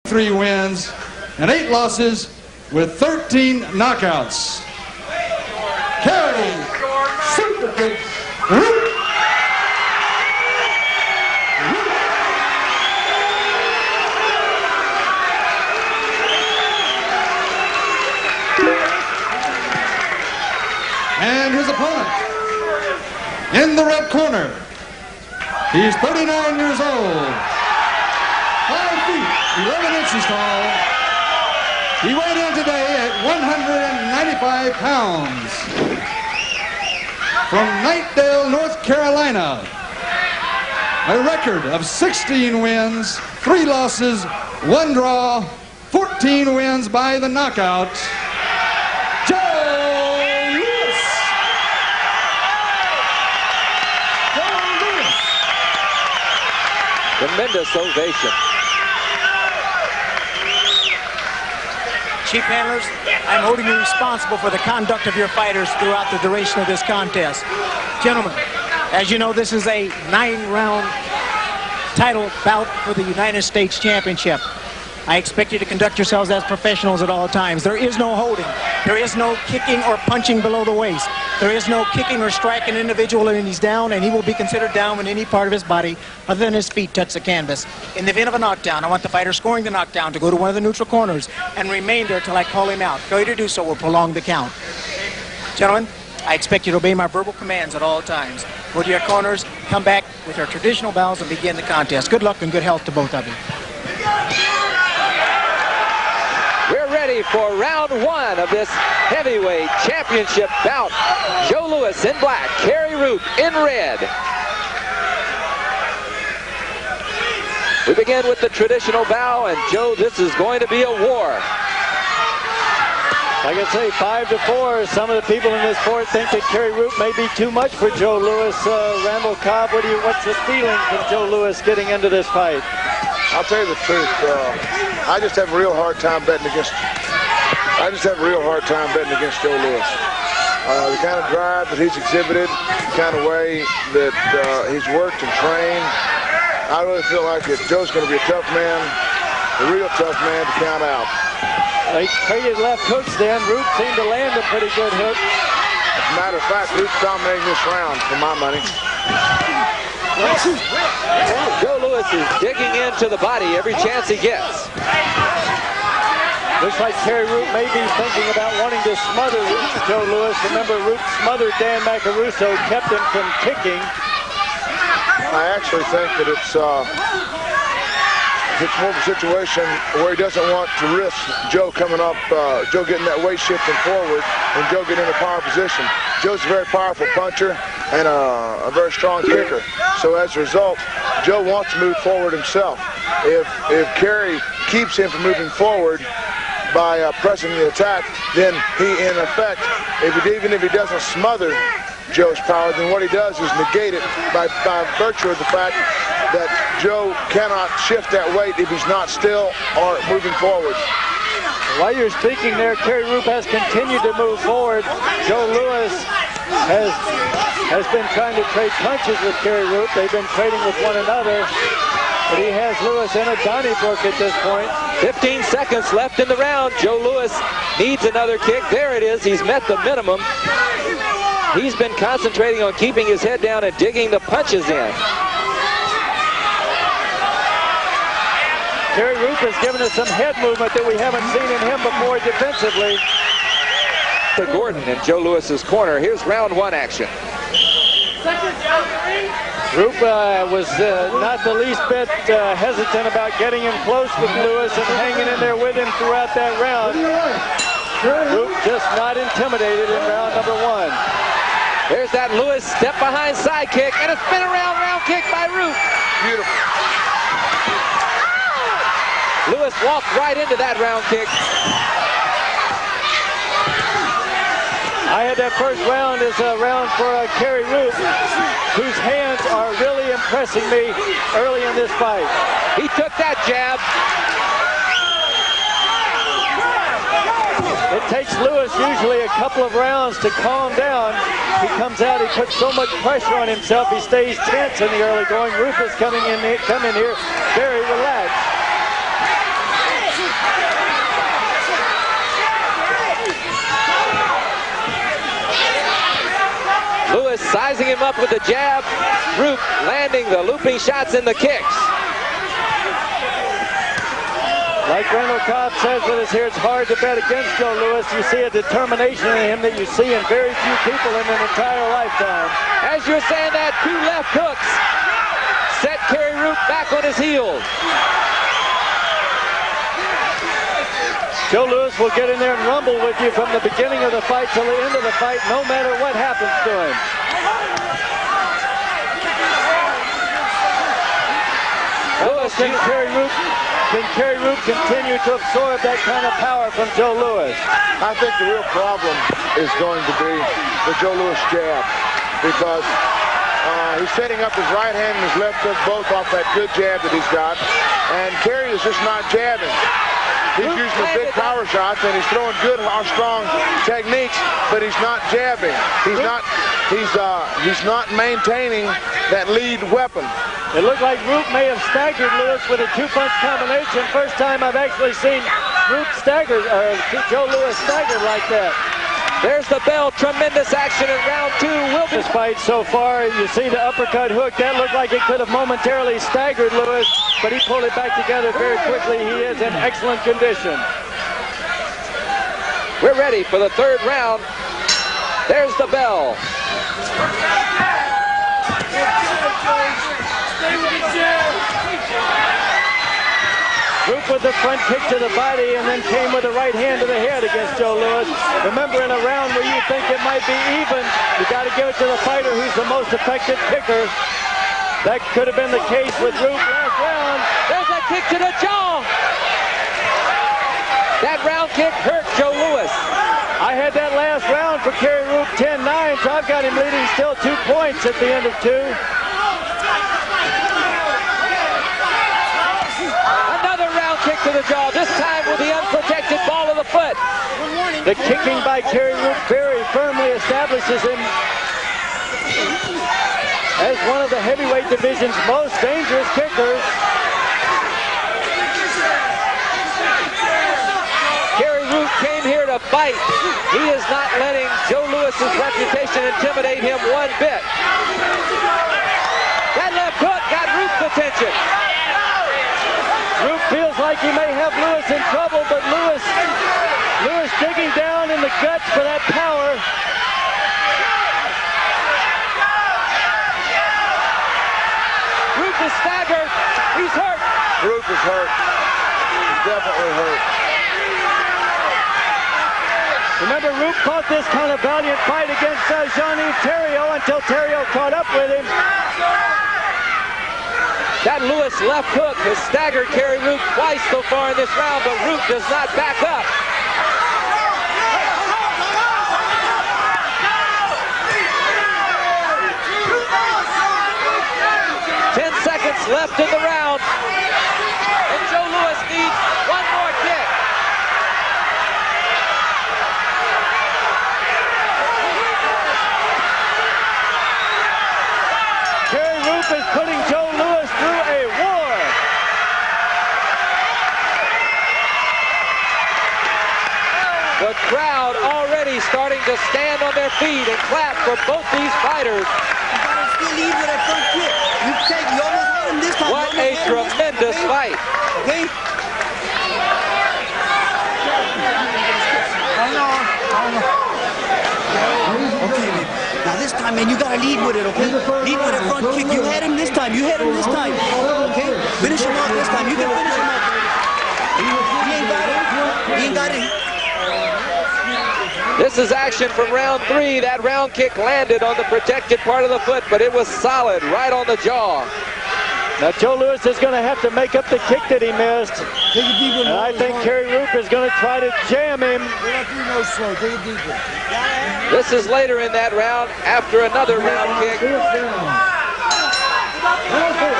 3 wins and 8 losses with 13 knockouts. Kerry Superkick Roop. And his opponent in the red corner, he's 39 years old, 5 feet 11 inches tall. He weighed in today at 195 pounds. From Knightdale, North Carolina, a record of 16 wins, 3 losses, 1 draw, 14 wins by the knockout, Tremendous ovation. Chief handlers, I'm holding you responsible for the conduct of your fighters throughout the duration of this contest. Gentlemen, as you know, this is a 9-round title bout for the United States Championship. I expect you to conduct yourselves as professionals at all times. There is no holding. There is no kicking or punching below the waist. There is no kicking or striking an individual and he's down, and he will be considered down when any part of his body other than his feet touch the canvas. In the event of a knockdown, I want the fighter scoring the knockdown to go to one of the neutral corners and remain there till I call him out. Failure to do so will prolong the count. Gentlemen, I expect you to obey my verbal commands at all times. Go to your corners, come back with your traditional bows and begin the contest. Good luck and good health to both of you. We're ready for round 1 of this heavyweight championship bout. Joe Louis in black, Kerry Roop in red. We begin with the traditional bow, and Joe, this is going to be a war. Like I say, 5-4. Some of the people in this sport think that Kerry Roop may be too much for Joe Louis. Randall Cobb, what's the feeling from Joe Louis getting into this fight? I'll tell you the truth. I just have a real hard time betting against. Joe Louis. The kind of drive that he's exhibited, the kind of way that he's worked and trained. I really feel like that Joe's going to be a tough man, a real tough man to count out. He traded left hooks then. Roop seemed to land a pretty good hook. As a matter of fact, Roop's dominating this round for my money. Joe Louis is digging into the body every chance he gets. Looks like Kerry Roop may be thinking about wanting to smother Joe Louis. Remember, Roop smothered Dan Macaruso, kept him from kicking. I actually think that it's more of a situation where he doesn't want to risk Joe coming up, Joe getting that weight shifting forward, and Joe getting in a power position. Joe's a very powerful puncher and a very strong kicker. So as a result, Joe wants to move forward himself. If Kerry keeps him from moving forward by pressing the attack, then he, in effect, even if he doesn't smother Joe's power, then what he does is negate it by virtue of the fact that Joe cannot shift that weight if he's not still or moving forward. While you're speaking there, Kerry Roop has continued to move forward. Joe Louis has been trying to trade punches with Kerry Roop. They've been trading with one another, but he has Louis in a Donnybrook at this point. 15 seconds left in the round. Joe Louis needs another kick. There it is. He's met the minimum. He's been concentrating on keeping his head down and digging the punches in. Kerry Roop has given us some head movement that we haven't seen in him before defensively. To Gordon in Joe Louis's corner. Here's round 1 action. Roop was not the least bit hesitant about getting him close with Louis and hanging in there with him throughout that round. Roop just not intimidated in round number 1. There's that Louis step behind side kick and a spin around round kick by Roop. Beautiful. Louis walked right into that round kick. I had that first round as a round for Kerry Roop, whose hands are really impressing me early in this fight. He took that jab. It takes Louis usually a couple of rounds to calm down. He comes out, he puts so much pressure on himself, he stays tense in the early going. Roop is coming in here very relaxed. Sizing him up with the jab. Roop landing the looping shots and the kicks. Like Randall Cobb says with us here, it's hard to bet against Joe Louis. You see a determination in him that you see in very few people in an entire lifetime. As you're saying that, 2 left hooks set Kerry Roop back on his heels. Joe Louis will get in there and rumble with you from the beginning of the fight till the end of the fight, no matter what happens to him. Can Kerry Roop continue to absorb that kind of power from Joe Louis? I think the real problem is going to be the Joe Louis jab, because he's setting up his right hand and his left hook both off that good jab that he's got, and Kerry is just not jabbing. He's using the big power shots and he's throwing good, strong techniques, but he's not jabbing. He's not maintaining that lead weapon. It looked like Roop may have staggered Louis with a 2-punch combination. First time I've actually seen Roop staggered, or Joe Louis staggered like that. There's the bell. Tremendous action in round 2. Will be this fight so far. You see the uppercut hook. That looked like it could have momentarily staggered Louis, but he pulled it back together very quickly. He is in excellent condition. We're ready for the 3rd round. There's the bell. Roop with the front kick to the body and then came with the right hand to the head against Joe Louis. Remember, in a round where you think it might be even, you got to give it to the fighter who's the most effective kicker. That could have been the case with Roop last round. There's a kick to the jaw. That round kick hurt Joe Louis. I had that last round for Kerry Roop 10-9, so I've got him leading still 2 points at the end of 2. Kick to the jaw, this time with the unprotected ball of the foot. The kicking by Kerry Roop very firmly establishes him as one of the heavyweight division's most dangerous kickers. Kerry Roop came here to fight. He is not letting Joe Louis's reputation intimidate him one bit. That left hook got Roop's attention. Roop feels like he may have Louis in trouble, but Louis digging down in the guts for that power. Roop is staggered. He's hurt. Roop is hurt. He's definitely hurt. Remember, Roop fought this kind of valiant fight against Jean-Yves Theriault until Theriault caught up with him. That Louis left hook has staggered Kerry Roop twice so far in this round, but Roop does not back up. Left in the round, and Joe Louis needs one more kick. Kerry Roop is putting Joe Louis through a war. The crowd already starting to stand on their feet and clap for both these fighters. What a tremendous fight. Okay? Now this time, man, you gotta lead with it, okay? Lead with a front kick. You had him this time. You had him this time. Okay? Finish him off this time. You can finish him off. He ain't got it. He ain't got it. This is action from round 3. That round kick landed on the protected part of the foot, but it was solid right on the jaw. Now Joe Louis is going to have to make up the kick that he missed. And I think Kerry Roop is going to try to jam him. This is later in that round after another round kick.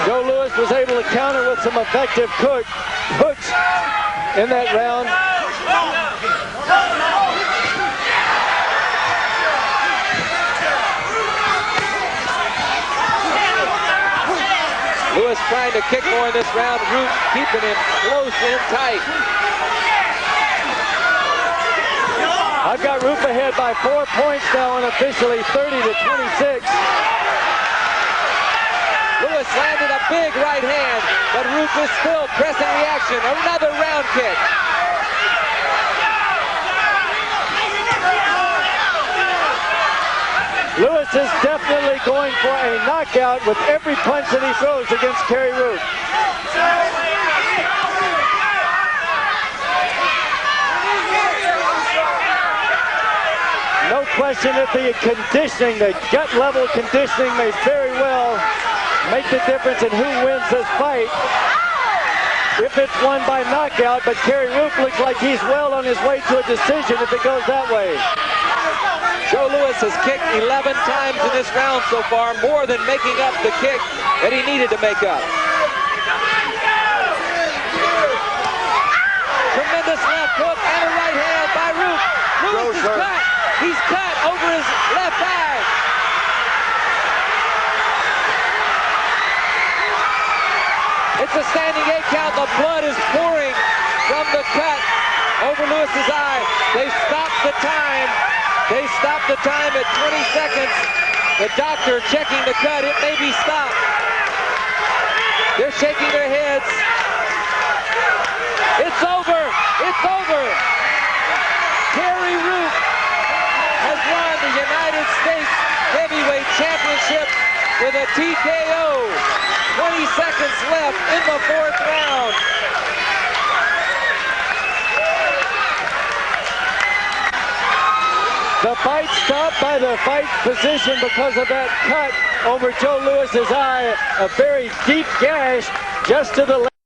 Joe Louis was able to counter with some effective hooks in that round. Louis trying to kick more in this round. Roop keeping him close and tight. I've got Roop ahead by 4 points now, and officially 30-26. Lewis landed a big right hand, but Roop is still pressing the action. Another round kick. Lewis is definitely going for a knockout with every punch that he throws against Kerry Roop. No question that the conditioning, the gut level conditioning may very well make the difference in who wins this fight. If it's won by knockout, but Kerry Roop looks like he's well on his way to a decision if it goes that way. Joe Lewis has kicked 11 times in this round so far, more than making up the kick that he needed to make up. Tremendous left hook and a right hand by Roop. Lewis is cut. He's cut over his left eye. It's a standing 8 count. The blood is pouring from the cut over Lewis's eye. They stopped the time. They stopped the time at 20 seconds. The doctor checking the cut. It may be stopped. They're shaking their heads. It's over. It's over. Kerry Roop has won the United States Heavyweight Championship with a TKO. 20 seconds left in the 4th round. The fight stopped by the fight physician because of that cut over Joe Lewis's eye. A very deep gash just to the left.